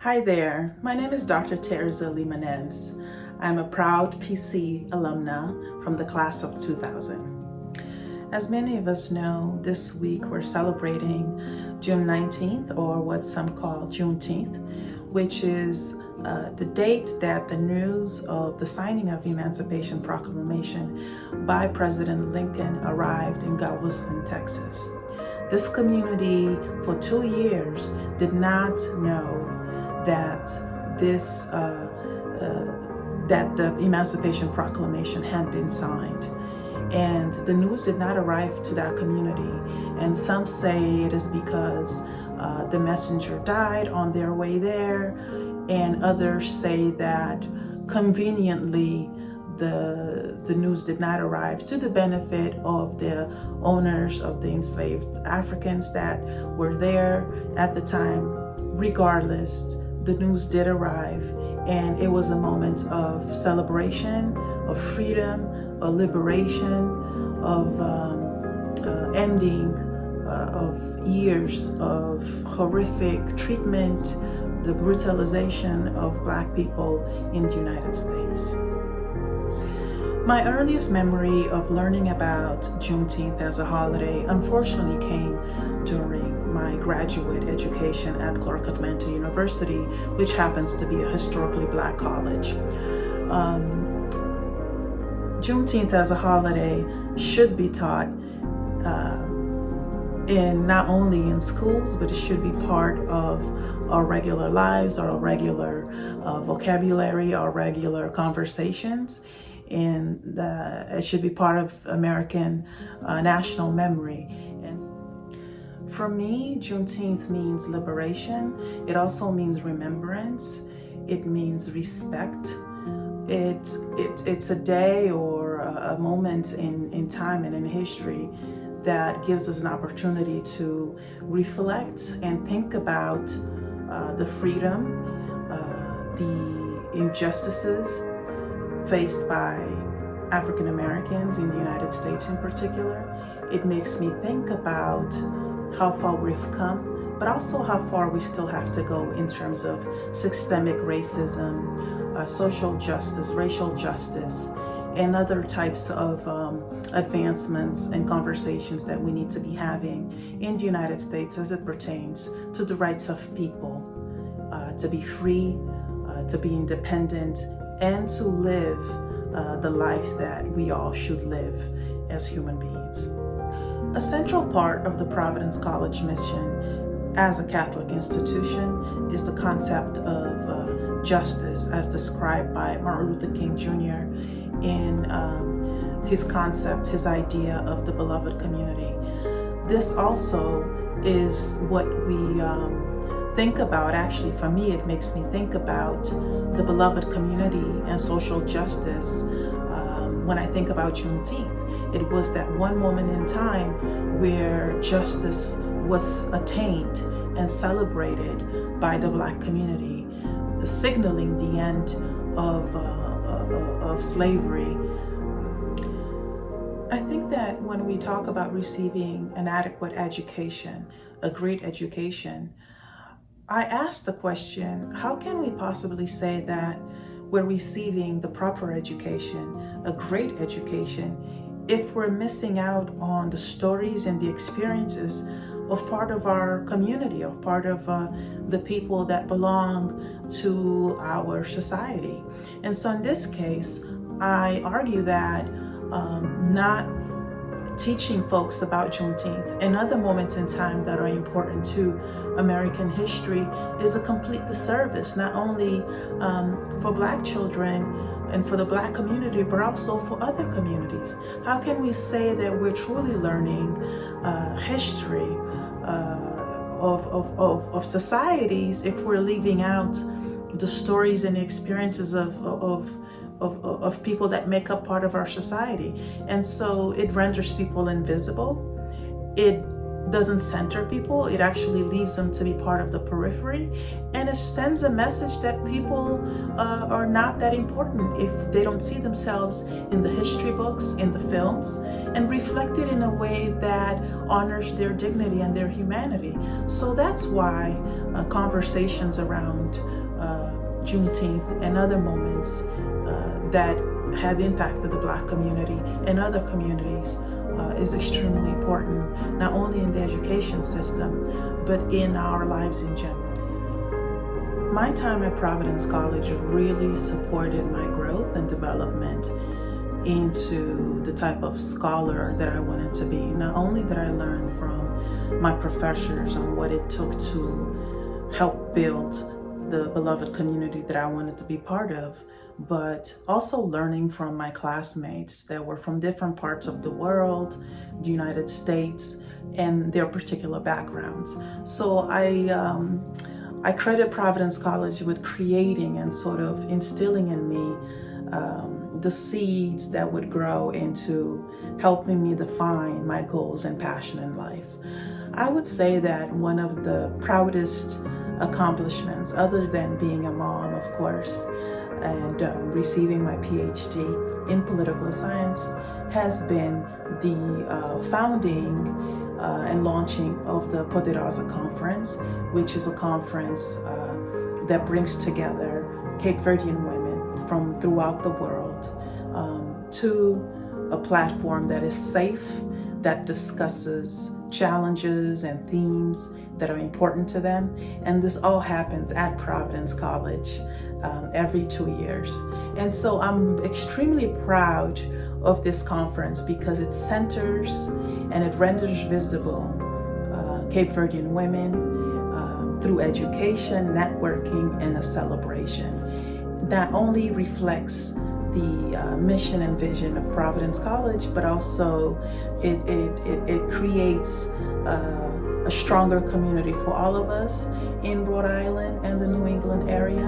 Hi there, my name is Dr. Terza Lima Neves. I'm a proud PC alumna from the class of 2000. As many of us know, this week we're celebrating June 19th, or what some call Juneteenth, which is the date that the news of the signing of the Emancipation Proclamation by President Lincoln arrived in Galveston, Texas. This community for 2 years did not know that that the Emancipation Proclamation had been signed, and the news did not arrive to that community. And some say it is because the messenger died on their way there, and others say that conveniently the news did not arrive to the benefit of the owners of the enslaved Africans that were there at the time. Regardless, the news did arrive, and it was a moment of celebration, of freedom, of liberation, of ending of years of horrific treatment, the brutalization of Black people in the United States. My earliest memory of learning about Juneteenth as a holiday unfortunately came during my graduate education at Clark Atlanta University, which happens to be a historically Black college. Juneteenth as a holiday should be taught in not only in schools, but it should be part of our regular lives, our regular vocabulary, our regular conversations. And it should be part of American national memory. And for me, Juneteenth means liberation. It also means remembrance. It means respect. It's a day or a moment in time and in history that gives us an opportunity to reflect and think about the freedom, the injustices faced by African Americans in the United States in particular. It makes me think about how far we've come, but also how far we still have to go in terms of systemic racism, social justice, racial justice, and other types of advancements and conversations that we need to be having in the United States as it pertains to the rights of people to be free, to be independent, and to live the life that we all should live as human beings. A central part of the Providence College mission as a Catholic institution is the concept of justice as described by Martin Luther King Jr. in his concept, his idea of the beloved community. This also is what we think about. Actually, for me, it makes me think about the beloved community and social justice. When I think about Juneteenth, it was that one moment in time where justice was attained and celebrated by the Black community, signaling the end of slavery. I think that when we talk about receiving an adequate education, a great education, I ask the question, how can we possibly say that we're receiving the proper education, a great education, if we're missing out on the stories and the experiences of part of our community, of part of the people that belong to our society? And so in this case, I argue that not teaching folks about Juneteenth and other moments in time that are important to American history is a complete disservice, not only for Black children and for the Black community, but also for other communities. How can we say that we're truly learning history of societies if we're leaving out the stories and the experiences of people that make up part of our society? And so it renders people invisible. It doesn't center people. It actually leaves them to be part of the periphery, and it sends a message that people are not that important if they don't see themselves in the history books, in the films, and reflected in a way that honors their dignity and their humanity. So that's why conversations around Juneteenth and other moments that have impacted the Black community and other communities is extremely important, not only in the education system, but in our lives in general. My time at Providence College really supported my growth and development into the type of scholar that I wanted to be. Not only did I learn from my professors on what it took to help build the beloved community that I wanted to be part of, but also learning from my classmates that were from different parts of the world, the United States, and their particular backgrounds. So I credit Providence College with creating and sort of instilling in me the seeds that would grow into helping me define my goals and passion in life. I would say that one of the proudest accomplishments, other than being a mom, of course, and receiving my PhD in political science, has been the founding and launching of the Terza conference, which is a conference that brings together Cape Verdean women from throughout the world to a platform that is safe, that discusses challenges and themes that are important to them. And this all happens at Providence College every 2 years. And so I'm extremely proud of this conference because it centers and it renders visible Cape Verdean women through education, networking, and a celebration. Not only reflects the mission and vision of Providence College, but also it creates a stronger community for all of us in Rhode Island and the New England area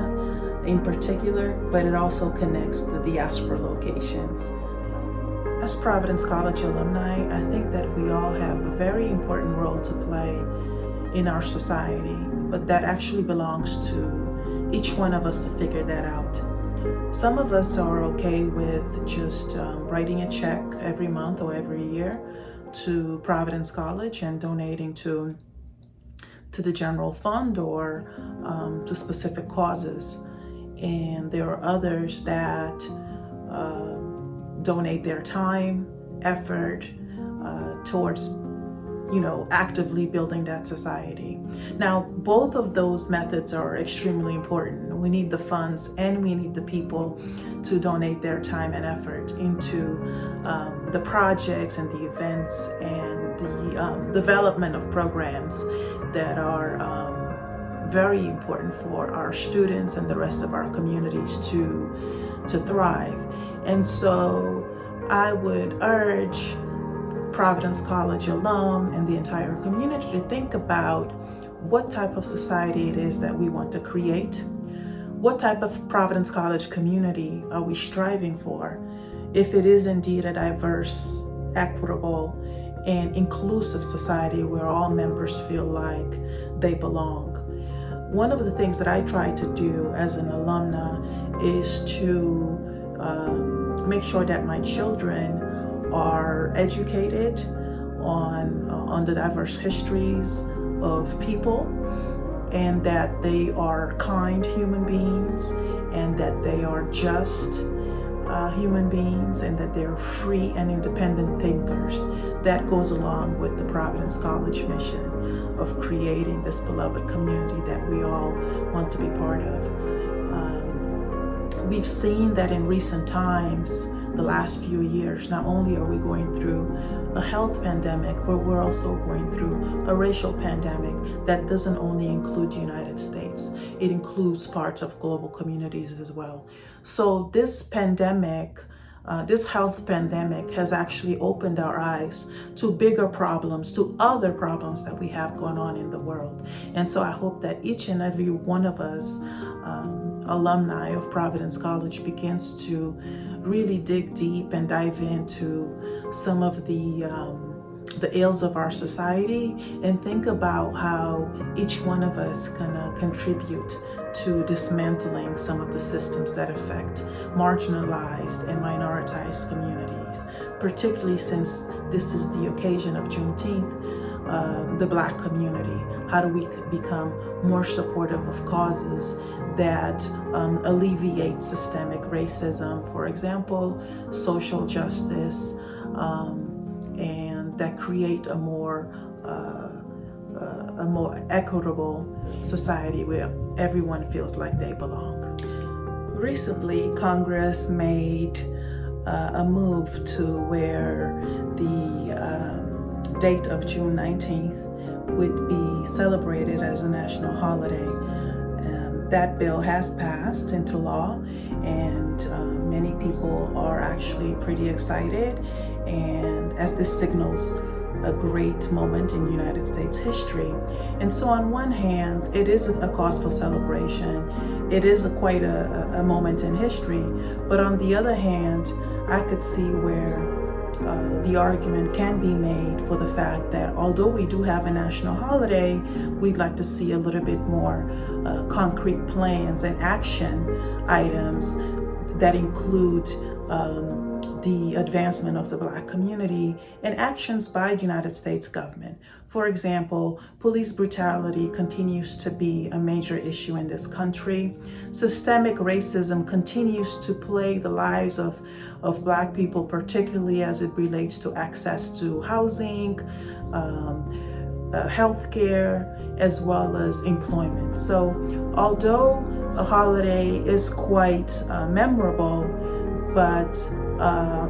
in particular, but it also connects the diaspora locations. As Providence College alumni, I think that we all have a very important role to play in our society, but that actually belongs to each one of us to figure that out. Some of us are okay with just writing a check every month or every year to Providence College and donating to the general fund or to specific causes. And there are others that donate their time, effort towards actively building that society. Now, both of those methods are extremely important. We need the funds and we need the people to donate their time and effort into the projects and the events and the development of programs that are very important for our students and the rest of our communities to thrive. And so I would urge Providence College alum and the entire community to think about what type of society it is that we want to create. What type of Providence College community are we striving for? If it is indeed a diverse, equitable, and inclusive society where all members feel like they belong. One of the things that I try to do as an alumna is to make sure that my children are educated on the diverse histories of people, and that they are kind human beings, and that they are just human beings, and that they're free and independent thinkers. That goes along with the Providence College mission of creating this beloved community that we all want to be part of. We've seen that in recent times, the last few years, not only are we going through a health pandemic, but we're also going through a racial pandemic that doesn't only include the United States. It includes parts of global communities as well. So this pandemic, this health pandemic has actually opened our eyes to bigger problems, to other problems that we have going on in the world. And so I hope that each and every one of us, alumni of Providence College, begins to really dig deep and dive into some of the ills of our society and think about how each one of us can contribute to dismantling some of the systems that affect marginalized and minoritized communities, particularly since this is the occasion of Juneteenth. the Black community? How do we become more supportive of causes that alleviate systemic racism, for example, social justice, and that create a more equitable society where everyone feels like they belong. Recently, Congress made a move to where the date of June 19th would be celebrated as a national holiday. That bill has passed into law, and many people are actually pretty excited, and as this signals a great moment in United States history. And so on one hand, it is a cause for celebration. It is quite a moment in history. But on the other hand, I could see where the argument can be made for the fact that although we do have a national holiday, we'd like to see a little bit more concrete plans and action items that include the advancement of the Black community and actions by the United States government. For example, police brutality continues to be a major issue in this country. Systemic racism continues to plague the lives of Black people, particularly as it relates to access to housing, healthcare, as well as employment. So although a holiday is quite memorable, but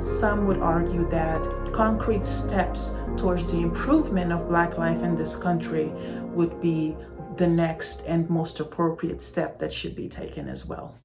some would argue that concrete steps towards the improvement of Black life in this country would be the next and most appropriate step that should be taken as well.